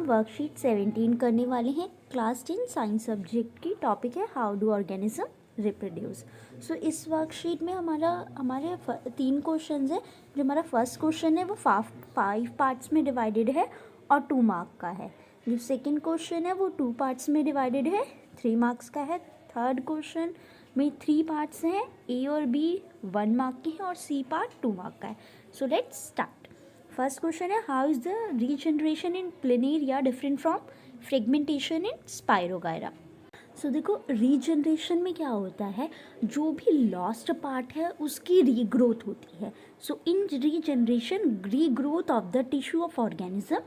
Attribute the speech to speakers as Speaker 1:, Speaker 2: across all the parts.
Speaker 1: Worksheet 17 करने वाले हैं। क्लास 10 साइंस सब्जेक्ट की टॉपिक है हाउ डू ऑर्गेनिज्म रिप्रोड्यूस। सो इस वर्कशीट में हमारे 3 क्वेश्चन है। जो हमारा फर्स्ट क्वेश्चन है वो 5 पार्ट्स में डिवाइडेड है और 2 मार्क का है। जो सेकंड क्वेश्चन है वो 2 पार्ट्स में डिवाइडेड है, 3 मार्क्स का है। थर्ड क्वेश्चन में 3 पार्ट्स हैं, ए और बी 1 मार्क की है और सी पार्ट 2 मार्क का है। So let's start. First question है how is the regeneration in planaria different from fragmentation in spirogyra. So देखो, रीजनरेशन में क्या होता है, जो भी लॉस्ट पार्ट है उसकी रीग्रोथ होती है। So in regeneration regrowth of the tissue of organism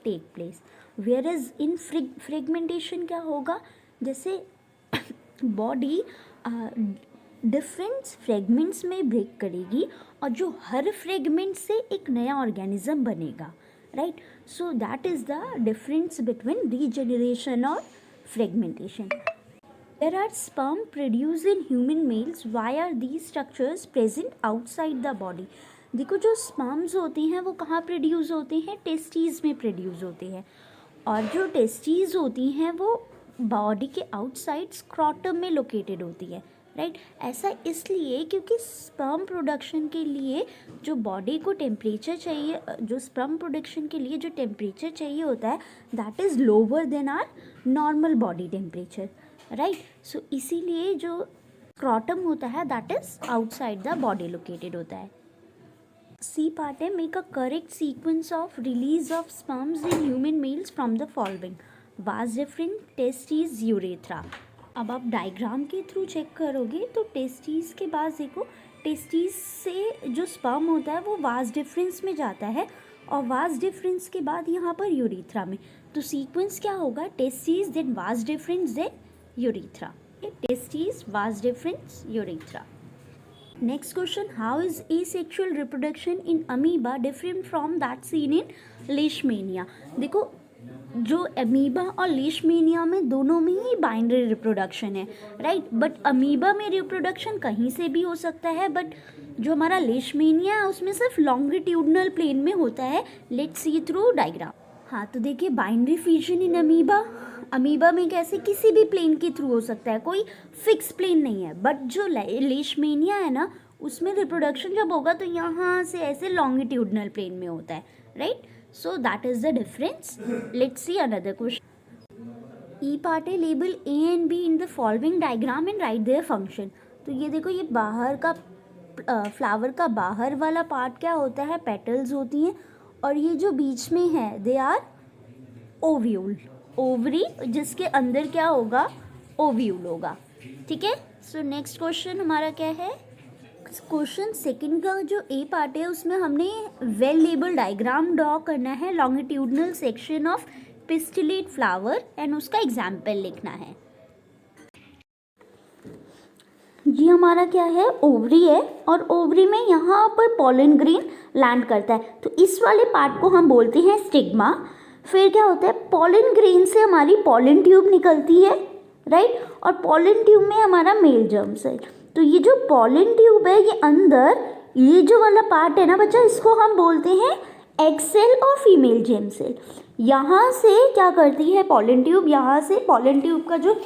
Speaker 1: take place, where is in fragmentation क्या होगा, जैसे बॉडी डिफरेंट फ्रेगमेंट्स में ब्रेक करेगी और जो हर फ्रेगमेंट से एक नया ऑर्गेनिज्म बनेगा, right. So that is the difference between regeneration और fragmentation. There are sperm produced in human males. Why are these structures present outside the body? देखो, जो स्पर्म्स होते हैं वो कहाँ प्रोड्यूस होते हैं, टेस्टीज में प्रोड्यूस होते हैं। और जो टेस्टीज होती हैं वो बॉडी के आउटसाइड स्क्रॉटम में लोकेटेड होती है, राइट। ऐसा इसलिए क्योंकि स्पर्म प्रोडक्शन के लिए जो बॉडी को टेम्परेचर चाहिए, जो स्पर्म प्रोडक्शन के लिए जो टेम्परेचर चाहिए होता है, that is lower than our normal body temperature, right. So इसीलिए जो स्क्रॉटम होता है that is outside the body located होता है। सी पार्ट है make a correct sequence of release of sperms in human males from the following vas deferens testes urethra. अब आप diagram के थ्रू चेक करोगे तो टेस्टीज के बाद देखो, टेस्टीज से जो स्पर्म होता है वो वाज डिफरेंस में जाता है और वाज डिफरेंस के बाद यहाँ पर यूरेथ्रा में। तो सीक्वेंस क्या होगा, testes then vas deferens then urethra. Testes, vas deferens, urethra. Next question, how is asexual reproduction in amoeba different from that seen in leishmania? देखो, जो अमीबा और लेशमेनिया में दोनों में ही बाइनरी रिप्रोडक्शन है, राइट। बट अमीबा में रिप्रोडक्शन कहीं से भी हो सकता है, बट जो हमारा लेशमेनिया है उसमें सिर्फ लॉन्गिट्यूडनल प्लेन में होता है। Let's see through diagram. हाँ, तो देखिए, बाइनरी फ्यूजन इन अमीबा में कैसे किसी भी प्लेन के थ्रू हो सकता है, कोई फिक्स प्लेन नहीं है। बट जो लेशमेनिया है ना, उसमें रिप्रोडक्शन जब होगा तो यहाँ से ऐसे लॉन्गिट्यूडनल प्लेन में होता है, right. So that is the difference. Let's see another question. E part है label A and B in the following diagram and write their function. तो ये देखो, ये बाहर का फ्लावर का बाहर वाला पार्ट क्या होता है, पेटल्स होती हैं, और ये जो बीच में है दे आर ओव्यूल, ओवरी, जिसके अंदर क्या होगा, ओव्यूल होगा, ठीक है। सो नेक्स्ट क्वेश्चन हमारा क्या है, क्वेश्चन सेकंड का जो ए पार्ट है उसमें हमने वेल लेबल डायग्राम ड्रॉ करना है, longitudinal section of pistillate flower and उसका एग्जाम्पल लिखना है। ये हमारा क्या है, ओवरी है, और ओवरी में यहाँ पर पॉलन ग्रेन लैंड करता है, तो इस वाले पार्ट को हम बोलते हैं स्टिग्मा। फिर क्या होता है, पॉलन ग्रेन से हमारी पॉलन ट्यूब निकलती है, राइट, और पॉलन ट्यूब में हमारा मेल जर्म सेल। तो ये जो पॉलन ट्यूब है, ये अंदर ये जो वाला पार्ट है ना बच्चा, इसको हम बोलते हैं एग सेल और फीमेल जर्म सेल। यहाँ से क्या करती है पॉलन ट्यूब, यहाँ से पॉलन ट्यूब का जो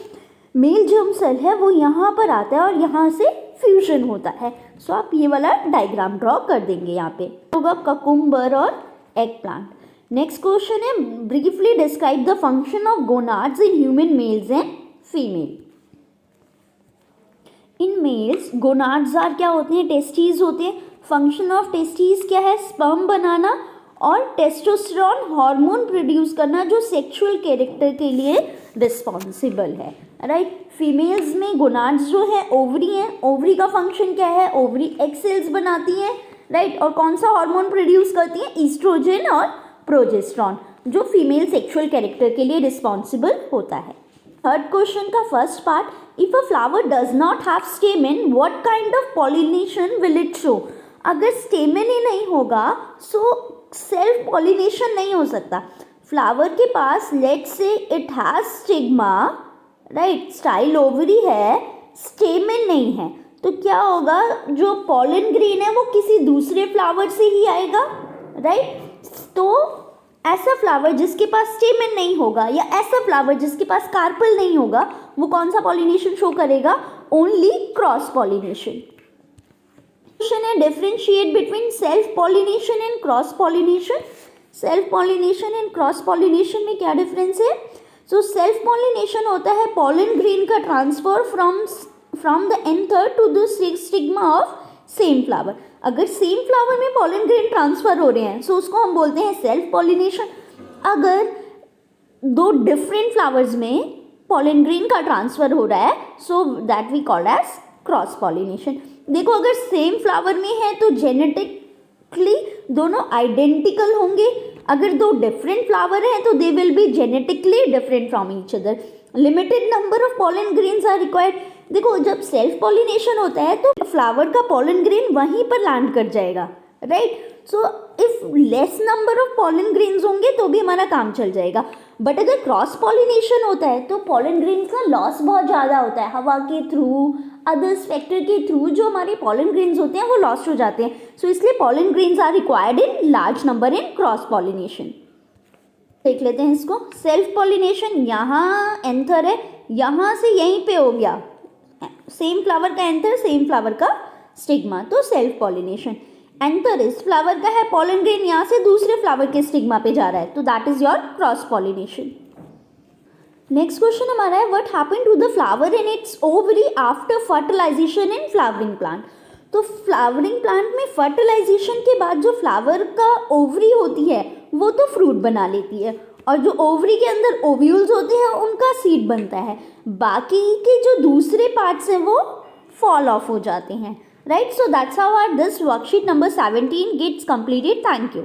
Speaker 1: मेल जर्म सेल है वो यहाँ पर आता है और यहाँ से फ्यूजन होता है। सो आप ये वाला डायग्राम ड्रॉ कर देंगे, यहाँ पे होगा ककुम्बर और एग प्लांट। नेक्स्ट क्वेश्चन है briefly describe the function of gonads in human males and female. In males gonads are क्या होते हैं, टेस्टीज होते हैं। फंक्शन ऑफ टेस्टीज क्या है, स्पर्म बनाना और टेस्टोस्टेरोन हार्मोन प्रोड्यूस करना, जो सेक्सुअल कैरेक्टर के लिए रिस्पॉन्सिबल है, राइट। फीमेल्स में गोनाड्स जो है ओवरी है, ओवरी का फंक्शन क्या है, ओवरी एग सेल्स बनाती हैं, राइट, और कौन सा हार्मोन प्रोड्यूस करती हैं, ईस्ट्रोजन और प्रोजेस्टेरॉन, जो फीमेल सेक्सुअल कैरेक्टर के लिए रिस्पॉन्सिबल होता है। थर्ड क्वेश्चन का first part, if a flower does not have स्टेमन what kind of pollination will it show. अगर स्टेमन ही नहीं होगा सो सेल्फ पॉलिनेशन नहीं हो सकता। फ्लावर के पास let's say it has stigma, right, style ovary है, स्टेमन नहीं है, तो क्या होगा, जो पॉलन ग्रेन है वो किसी दूसरे फ्लावर से ही आएगा, राइट। तो ऐसा फ्लावर जिसके पास स्टेमन नहीं होगा या ऐसा फ्लावर जिसके पास कार्पल नहीं होगा, वो कौन सा पॉलिनेशन शो करेगा? Only cross pollination. क्वेश्चन है differentiate between self pollination and cross pollination. Self pollination and cross pollination में क्या डिफरेंस है? सो सेल्फ पॉलिनेशन होता है पॉलन ग्रेन का transfer from the anther to the stigma of same flower. अगर same flower में pollen grain transfer हो रहे हैं सो उसको हम बोलते हैं सेल्फ पॉलिनेशन। अगर दो डिफरेंट फ्लावर्स में पॉलन ग्रेन का ट्रांसफर हो रहा है so that we call as cross pollination. देखो अगर सेम फ्लावर में है तो जेनेटिकली दोनों आइडेंटिकल होंगे, अगर दो डिफरेंट फ्लावर हैं तो they will be genetically different from each other. Limited number of pollen grains are required. देखो जब सेल्फ पॉलिनेशन होता है तो फ्लावर का पॉलन ग्रेन वहीं पर लैंड कर जाएगा, right. So if less number of pollen grains होंगे तो भी हमारा काम चल जाएगा। बट अगर क्रॉस पॉलिनेशन होता है तो पॉलन ग्रेन्स का लॉस बहुत ज़्यादा होता है, हवा के थ्रू, अदर्स फैक्टर के थ्रू जो हमारे पॉलन ग्रेन्स होते हैं वो लॉस्ट हो जाते हैं। सो इसलिए pollen grains are required in large number in cross pollination. देख लेते हैं इसको। सेल्फ पॉलिनेशन, यहाँ एंथर है, यहाँ से यहीं पे हो गया, सेम फ्लावर का एंथर, सेम फ्लावर का स्टिग्मा, तो सेल्फ पॉलिनेशन। एंथर इस फ्लावर का है, पॉलन ग्रेन यहाँ से दूसरे फ्लावर के स्टिग्मा पे जा रहा है, तो that is your cross pollination. Next question हमारा है what happened to the flower in its ovary after fertilization in flowering plant. तो फ्लावरिंग प्लांट में फर्टिलाइजेशन के बाद जो फ्लावर का ओवरी होती है वो तो फ्रूट बना लेती है, और जो ओवरी के अंदर ओव्यूल्स होते हैं उनका सीड बनता है, बाकी के जो दूसरे पार्ट्स हैं वो फॉल ऑफ हो जाते हैं, right. So that's how are this worksheet number 17 gets completed. Thank you.